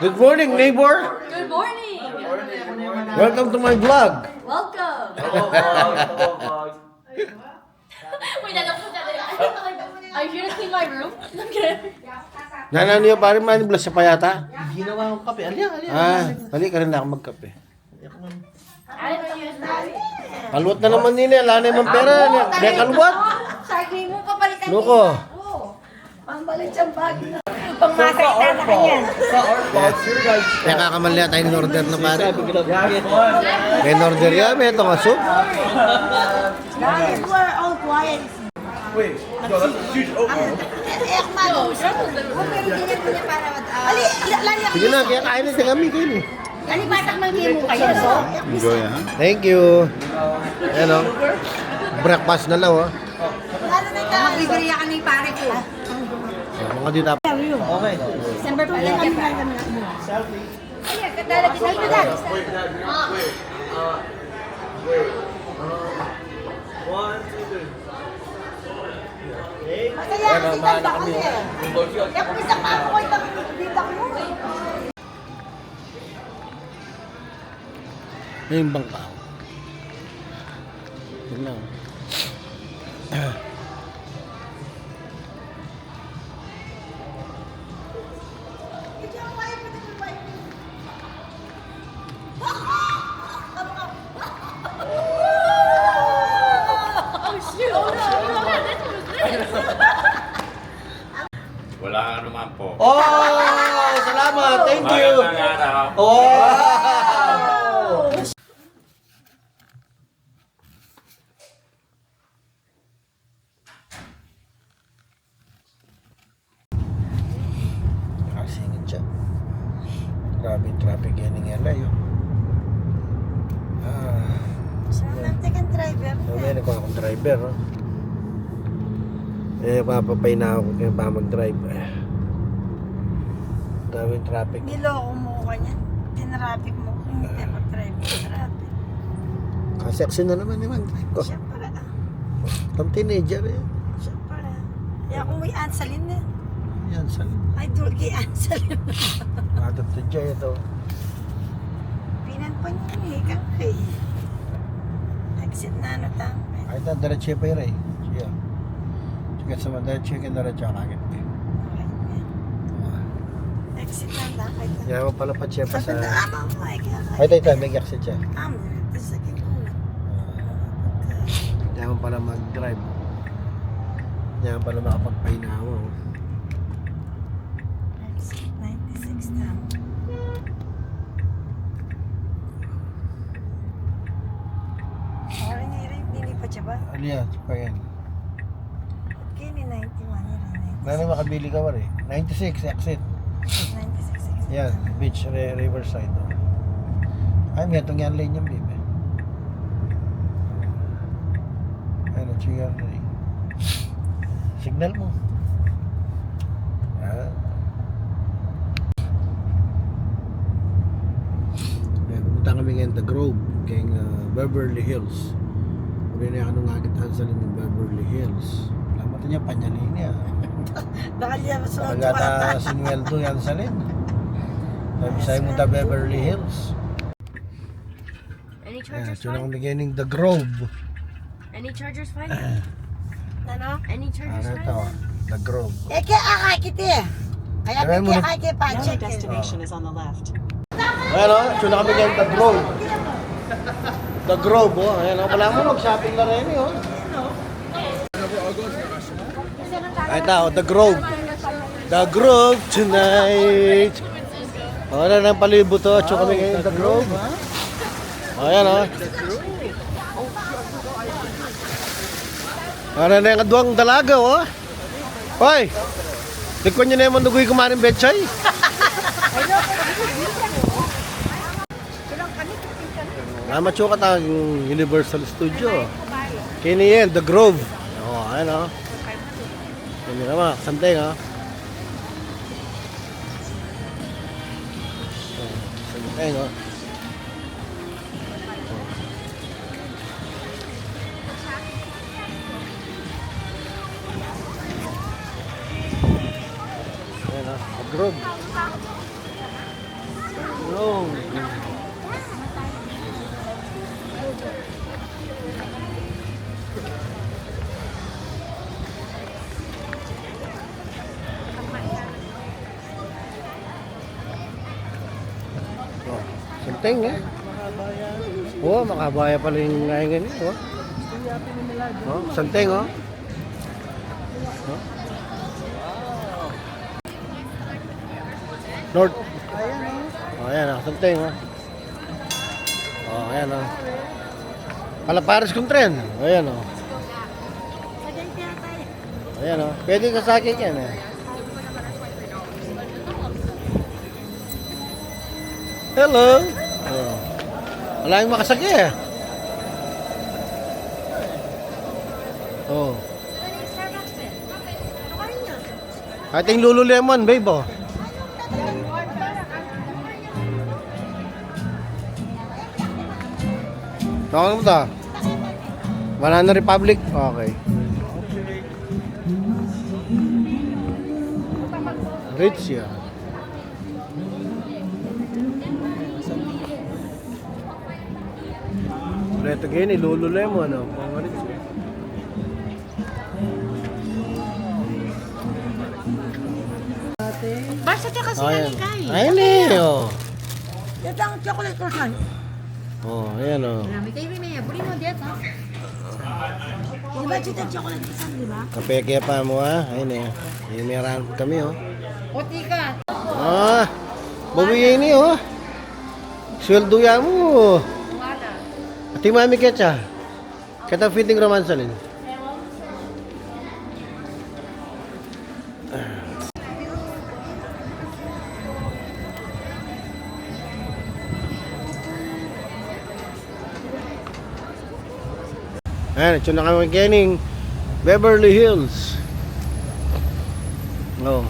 Good morning, neighbor. Good morning! Welcome to my vlog. Welcome! Wait, are you gonna clean my room? Okay. Nanano yung pare maniblas sa payata? Ginawa akong kape. Alya. Hali ka rin na ako magkape. Kalwat na naman nila. Wala na yung pera. Kaya kalwat. Sagay mo, papalitan Nuko. Pambalit siyang bag. Pangmasakita na kanya. Kaya kakamal niya tayo in-order na pare. May in-order yan. May itong soup. Guys, we're all quiet. Wait, no, that's a huge oatmeal. Ali, lali Sige na. Kaya kain natin kami kayo. Ali, batak man kayo mo kayo. So, Thank you. Ayan o. Breakfast na lang o. ano na ito? Magbibigyan ka ni pare ko. Mga dito. Okay. December pa lang kami. Ay, katala din ako dad. One, two, three. Kaya kasi ganda kasi. Kaya kung isang ako ko itang dito mo eh. May bang pa. Yun lang. Oh shoot! Oh no! This was this! Wala ka naman po. Oh! Salamat! Thank you! Magandang araw. Oh! Nakasingit siya. Grabe yung traffic yan ng LA. Saan ang second driver? Meron ko akong driver. No? Papapay na ako kaya pa mag-drive. Dami yung traffic. Niloko mo ka niya. Tinraffic mo. Hindi mag-drive. Traffic. Kaseksi na naman yung drive ko. Siya para. Ang teenager eh. Siya para. Kaya kung may Ansalin na. Yan, saan? Ay, dulgi Ansalin. Matap to Jay ito. Pinanpan niya eh. Kakay. Exit na ano tang. Kahit na diretso pa yun eh. Siya. Sige sa mga diretso yung diretso kagad eh. Exit na tang. Kaya mo pala pa siya pa Sabi sa... na ama mo ay kakay. Ay tayo, may exit siya. Sa akin ko. Kaya mo pala mag-drive. Kaya mo pala makapagpahinga mo. Exit 96 tang. Orang ini pa siya ba? Aliya, pa yan. Kini 91 yun. Kaya na makabili ka ba rin? 96, exit. 96. Yan, beach, riverside. Ay, may itong yan lane yung baby. Ayun, at yan lane. Signal mo. Ah. Yan, pumunta kami ngayon The Grove, kayong Beverly Hills. Sabi na ako nung agad hansalin ng Beverly Hills. Lamatan niya, panyalin niya. Baka niya masuot Pagkata sinweldo yan sa lin. Sabi sa'yo mo the Beverly Hills. Any Yan, chargers yun ang fine? beginning the Grove. Any chargers fine? Ano? Any chargers Ano ito? fine? The Grove. Eh, kaya akay kiti. Kaya Kaya mo kiti na- akay kiti pa Your check. destination is on the left. Ayan o, yun na kami ngayon the Grove. The Grove o. Ayan o, wala mo mag-shopping na rin o. Ay tao, The Grove. The Grove tonight. O, na ng palibot o. Tsaka kami ngayon The Grove. O, ayan o. Ano na yung kaduang dalaga o. Hoy! Likon nyo na yung mandugoy kumarin betchay. Namacho ka tayong Universal Studio. Kini yan, The Grove. O, ayan o. Kini naman, santeng o. Santeng o. Grove. Santing eh. Oo, makabaya pala yung ngayon eh. Oh. Oh, santing oh. Oh. North. Oh, ayan oh, santing oh. Oh, ayan oh. Palapares kong tren. Oh, ayan oh. Ayan oh. Pwede ka sa akin yan eh. Hello. Oh. Wala yung makasakya eh. Oh. Ating Lululemon, babe oh. Nakakang mo ito? Banana Republic? Okay. Rich yan. Ito again, Lululemon oh. Pang-rich yan. Basta tsaka si Ayan. Kalikay. Ayan eh oh. Ito ang chocolate croissant. Oh, ayan oh. Marami kayo rin may buri mo diyan, ha? Di ba ito ang chocolate croissant, di ba? Kapeke pa mo ha. Ayun eh. Hiniran kami oh. Puti ka. Ah, bawiin ni oh. Sweldo ya mo. Wala. Ati mami ketcha. Kata fitting romansalin. Ayan, ito na kami kening Beverly Hills. Oh.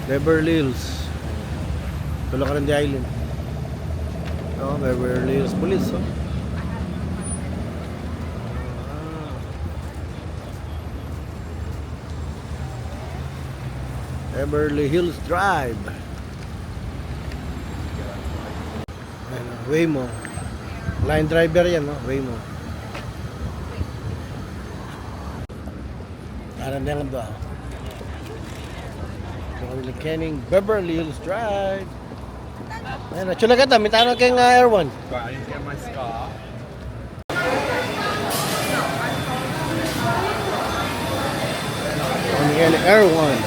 Beverly Hills. Tulog ka rin di island. Oh, Beverly Hills Police, oh. Beverly Hills Drive. Ayan, Waymo. Line driver yan, no? Waymo. Alam na lang ba? Kening Beverly Hills Drive. Ayan, chula ka ta. Minta na kayong Air One. But I didn't get my scarf. Ayan, Air One.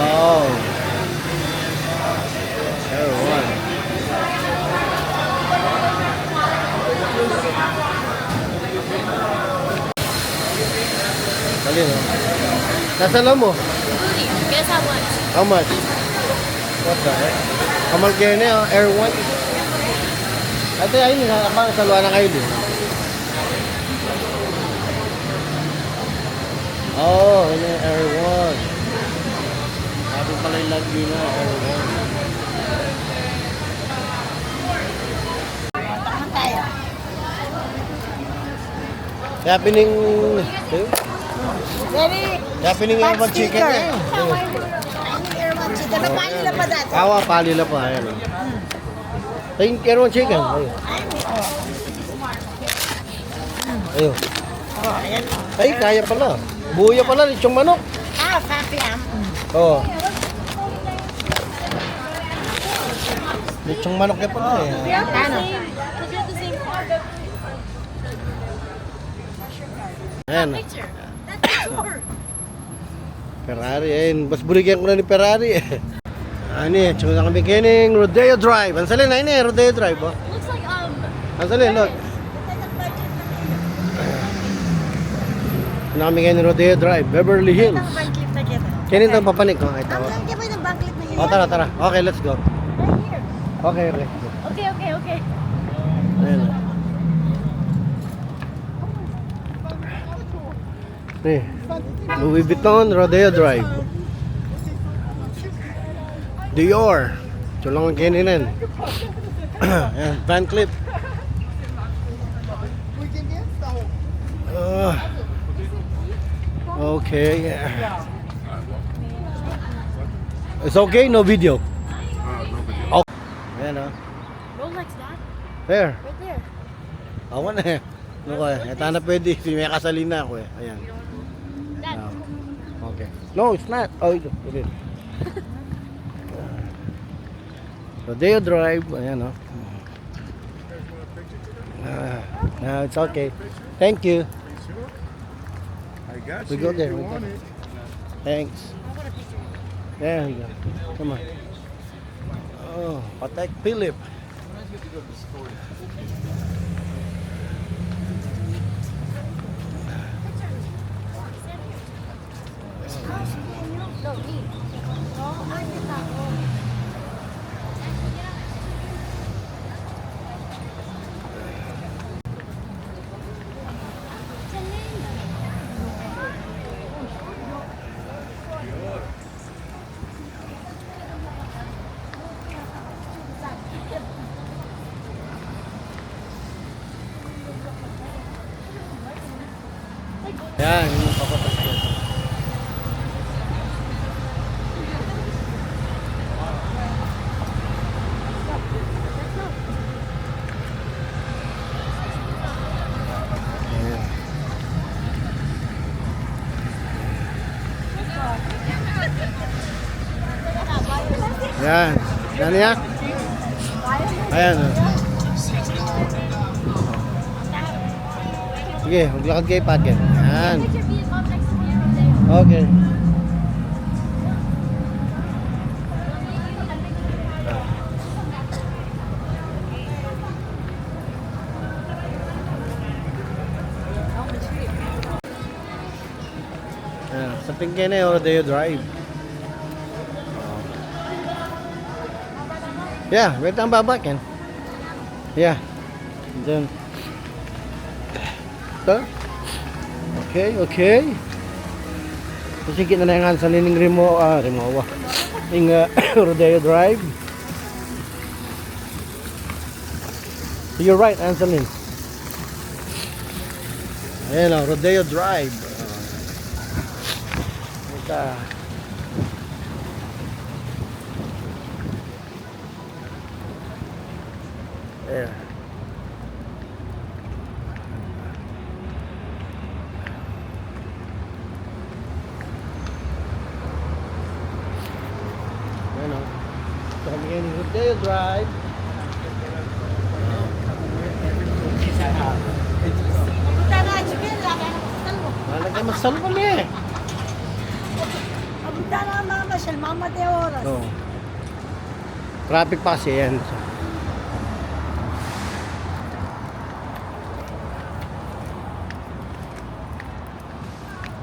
Oh. Air One. Dali, no? Nasa lang mo? Booty. Guess how much? How much? What the heck? Kamal kayo na yung Air One. Ate, ayun, nakakabang sa luwa na kayo din. Oh, yun yung Air One. Sabi pala yung lagi na Air One. Ano tayo? Happening... Very Happening Air One chicken na yun. Air One chicken. Napali na pa dati. Kawa, pali na pa. Ayan. Ayun, Air One chicken. Ayun. Ayun. Oh, ayan. Ay, kaya pala. Buya pala, lechong manok. Ah, papiam. Oo. Lechong manok na pala eh. Ano? the same product. Ayan. Picture. Ferrari, ayun. Mas burigyan ko na ni Ferrari eh. Ano eh, tsaka na kami kening Rodeo Drive. Ang salin, ayun eh, Rodeo Drive oh. Looks like Ang salin, look. Ano kami kening Rodeo Drive, Beverly Hills. Ang bank clip na kita. Kening itong papanik ko. Ay, Ang tawa. saan ka ba yung bank clip na kita? O, tara, tara. Okay, let's go. Right here. Okay, okay. okay. Ayun. Eh, Louis Vuitton, Rodeo Drive. Dior. Ito lang ang kininin. Ayan, Van Cleef. Okay. It's okay, no video. Oh. Ayan oh. Rolex that? There. Right there. Ako na eh. Ano ko eh. Ito na pwede. May kasalin na ako eh. Ayan. That. Okay. No, it's not. Oh, it is. Rodeo Drive. Ayan, oh. No, it's okay. Thank you. I got We you. go there. You We go want there. it. Thanks. There you go. Come on. Oh, Patek Philip. Yan, yung papapas ko. Ayan. Yan. Yan yan. Ayan. Oh. Sige, maglakad kayo pa. Yan. Okay. Ayan, sa tingin na yung Rodeo Drive. Yeah, wait ang baba, Ken. Yeah. Dun. Ito. Okay, okay. Kasi kita na yung sa lining Rimowa. Yung Rodeo Drive. To your right, Anselin. Ayan o, Rodeo Drive. Ito. There. Ayan o. Ito kami ngayon yung Rodeo Drive. Punta na, Jibil. Laki na kustan mo. Malagay magsal kami eh. Punta na, mama. Siya, mama de oras. Oh. Traffic pa kasi yan.